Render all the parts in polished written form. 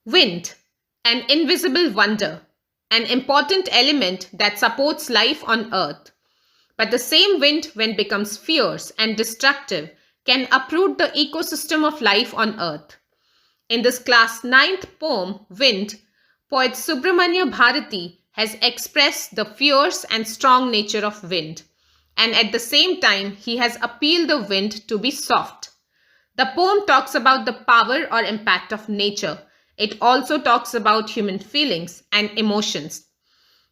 Wind, an invisible wonder, an important element that supports life on earth. But the same wind, when it becomes fierce and destructive, can uproot the ecosystem of life on earth. In this class 9th poem, Wind, poet Subramania Bharti has expressed the fierce and strong nature of wind. And at the same time, he has appealed the wind to be soft. The poem talks about the power or impact of nature. It also talks about human feelings and emotions.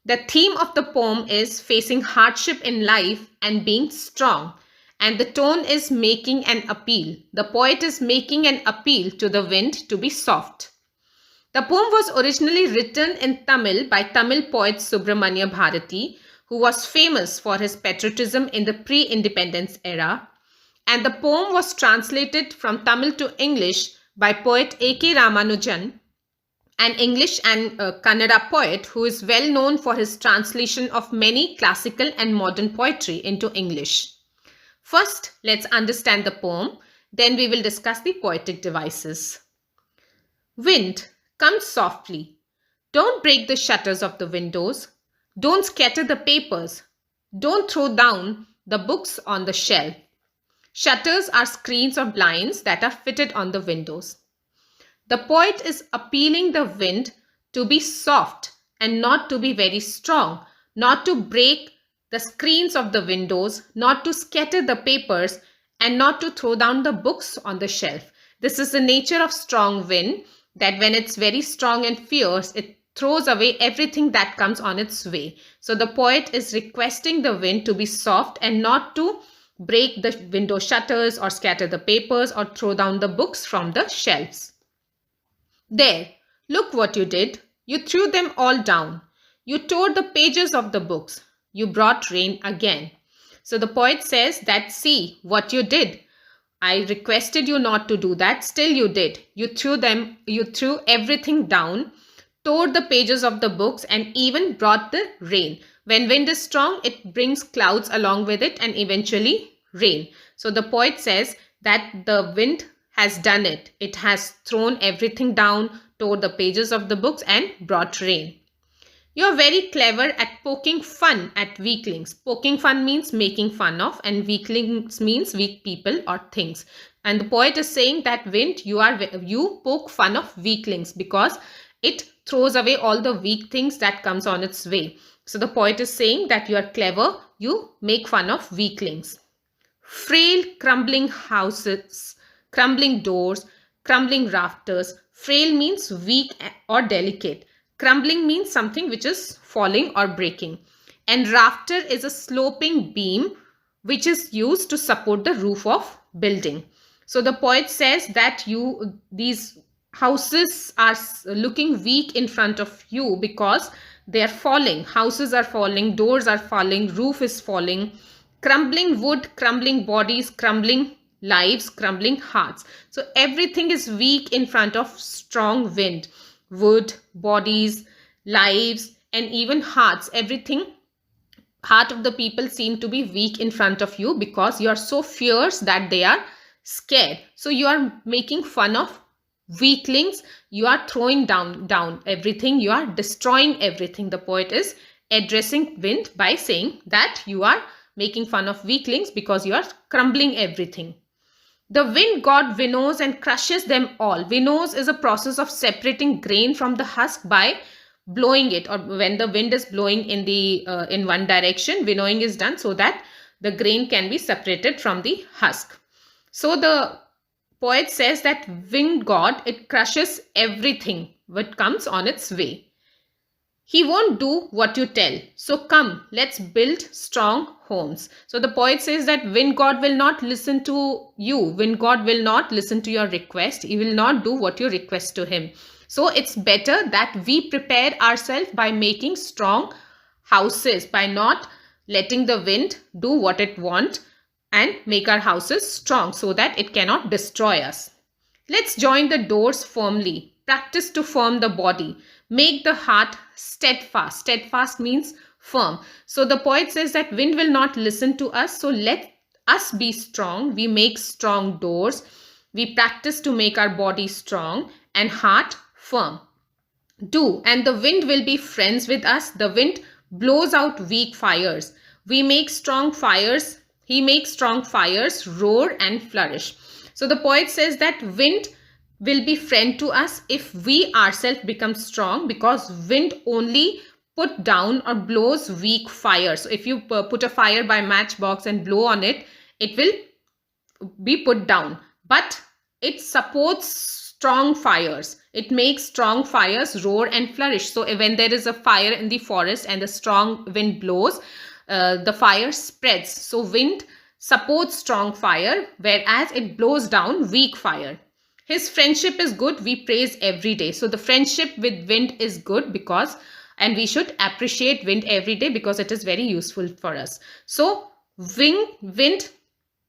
The theme of the poem is facing hardship in life and being strong. And the tone is making an appeal. The poet is making an appeal to the wind to be soft. The poem was originally written in Tamil by Tamil poet Subramania Bharti, who was famous for his patriotism in the pre-independence era. And the poem was translated from Tamil to English by poet A.K. Ramanajun, an English and Kannada poet who is well known for his translation of many classical and modern poetry into English. First, let's understand the poem, then we will discuss the poetic devices. Wind, come softly. Don't break the shutters of the windows. Don't scatter the papers. Don't throw down the books on the shelf. Shutters are screens or blinds that are fitted on the windows. The poet is appealing the wind to be soft and not to be very strong, not to break the screens of the windows, not to scatter the papers, and not to throw down the books on the shelf. This is the nature of strong wind, that when it's very strong and fierce, it throws away everything that comes on its way. So the poet is requesting the wind to be soft and not to break the window shutters or scatter the papers or throw down the books from the shelves. There, look what you did. You threw them all down. You tore the pages of the books. You brought rain again. So the poet says that, see what you did. I requested you not to do that. Still you did. You threw everything down, tore the pages of the books, and even brought the rain. When wind is strong, it brings clouds along with it and eventually rain. So the poet says that the wind has done it. It has thrown everything down, tore the pages of the books, and brought rain. You are very clever at poking fun at weaklings. Poking fun means making fun of, and weaklings means weak people or things. And the poet is saying that wind, you poke fun of weaklings because it throws away all the weak things that comes on its way. So the poet is saying that you are clever, you make fun of weaklings. Frail, crumbling houses, crumbling doors, crumbling rafters. Frail means weak or delicate. Crumbling means something which is falling or breaking. And rafter is a sloping beam which is used to support the roof of building. So the poet says that these houses are looking weak in front of you because they are falling. Houses are falling, doors are falling, roof is falling. Crumbling wood, crumbling bodies, crumbling lives, crumbling hearts. So everything is weak in front of strong wind. Wood, bodies, lives, and even hearts. Heart of the people seem to be weak in front of you because you are so fierce that they are scared. So you are making fun of weaklings. You are throwing down everything. You are destroying everything. The poet is addressing wind by saying that you are making fun of weaklings because you are crumbling everything. The wind god winnows and crushes them all. Winnows is a process of separating grain from the husk by blowing it, or when the wind is blowing in one direction, winnowing is done so that the grain can be separated from the husk. So the poet says that wind god, it crushes everything what comes on its way. He won't do what you tell. So come, let's build strong homes. So the poet says that wind god will not listen to you. Wind god will not listen to your request. He will not do what you request to him. So it's better that we prepare ourselves by making strong houses, by not letting the wind do what it wants, and make our houses strong so that it cannot destroy us. Let's join the doors firmly. Practice to firm the body. Make the heart steadfast. Steadfast means firm. So the poet says that wind will not listen to us. So let us be strong. We make strong doors. We practice to make our body strong and heart firm. Do, and the wind will be friends with us. The wind blows out weak fires. We make strong fires. He makes strong fires roar and flourish. So the poet says that wind will be friend to us if we ourselves become strong, because wind only put down or blows weak fire. So if you put a fire by matchbox and blow on it, it will be put down. But it supports strong fires. It makes strong fires roar and flourish. So when there is a fire in the forest and the strong wind blows, the fire spreads. So wind supports strong fire, whereas it blows down weak fire. His friendship is good, we praise every day. So the friendship with wind is good because, and we should appreciate wind every day because it is very useful for us. So wind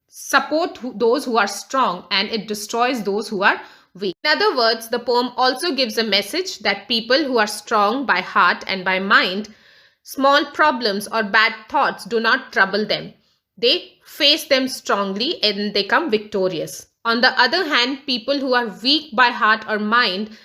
support those who are strong and it destroys those who are weak. In other words, the poem also gives a message that people who are strong by heart and by mind, small problems or bad thoughts do not trouble them. They face them strongly and they come victorious. On the other hand, people who are weak by heart or mind,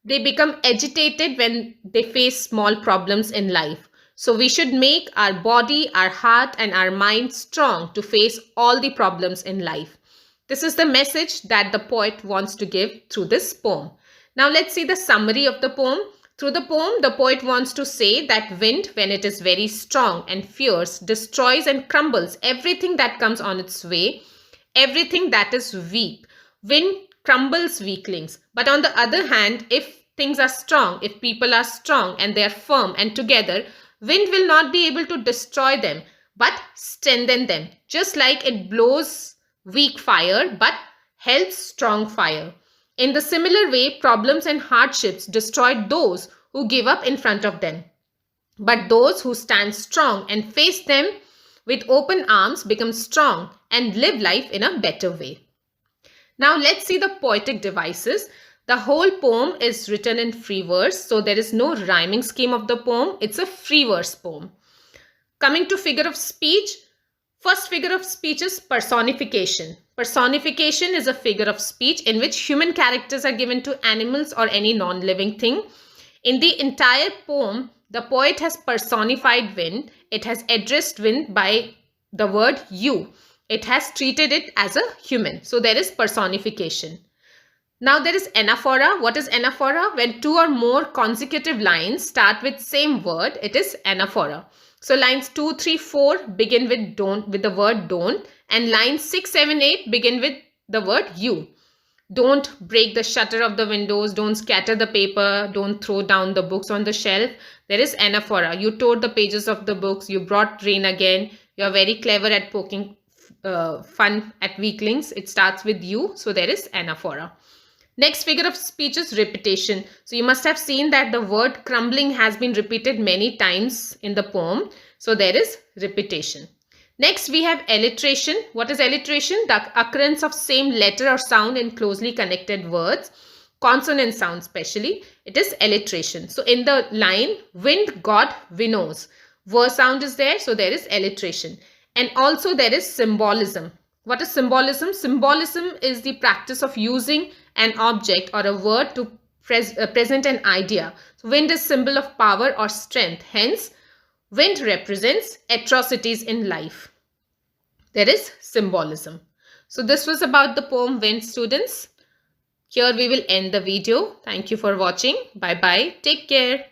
they become agitated when they face small problems in life. So we should make our body, our heart and our mind strong to face all the problems in life. This is the message that the poet wants to give through this poem. Now let's see the summary of the poem. Through the poem, the poet wants to say that wind, when it is very strong and fierce, destroys and crumbles everything that comes on its way, everything that is weak. Wind crumbles weaklings. But on the other hand, if things are strong, if people are strong and they are firm and together, wind will not be able to destroy them, but strengthen them. Just like it blows weak fire, but helps strong fire. In the similar way, problems and hardships destroy those who give up in front of them. But those who stand strong and face them with open arms become strong and live life in a better way. Now let's see the poetic devices. The whole poem is written in free verse, so there is no rhyming scheme of the poem. It's a free verse poem. Coming to figure of speech, first figure of speech is personification. Personification is a figure of speech in which human characters are given to animals or any non-living thing. In the entire poem, the poet has personified wind. It has addressed wind by the word you. It has treated it as a human. So there is personification. Now there is anaphora. What is anaphora? When two or more consecutive lines start with same word, it is anaphora. So lines 2, 3, 4 begin with don't, with the word don't, and lines 6, 7, 8 begin with the word you. Don't break the shutter of the windows, don't scatter the paper, don't throw down the books on the shelf. There is anaphora. You tore the pages of the books, you brought rain again, you are very clever at poking fun at weaklings. It starts with you, so there is anaphora. Next figure of speech is repetition. So you must have seen that the word crumbling has been repeated many times in the poem. So there is repetition. Next we have alliteration. What is alliteration? The occurrence of same letter or sound in closely connected words. Consonant sound especially. It is alliteration. So in the line, wind, God, winnows. Ver sound is there. So there is alliteration. And also there is symbolism. What is symbolism? Symbolism is the practice of using an object or a word to present an idea. So wind is symbol of power or strength. Hence, wind represents atrocities in life. There is symbolism. So this was about the poem Wind, students. Here we will end the video. Thank you for watching. Bye bye. Take care.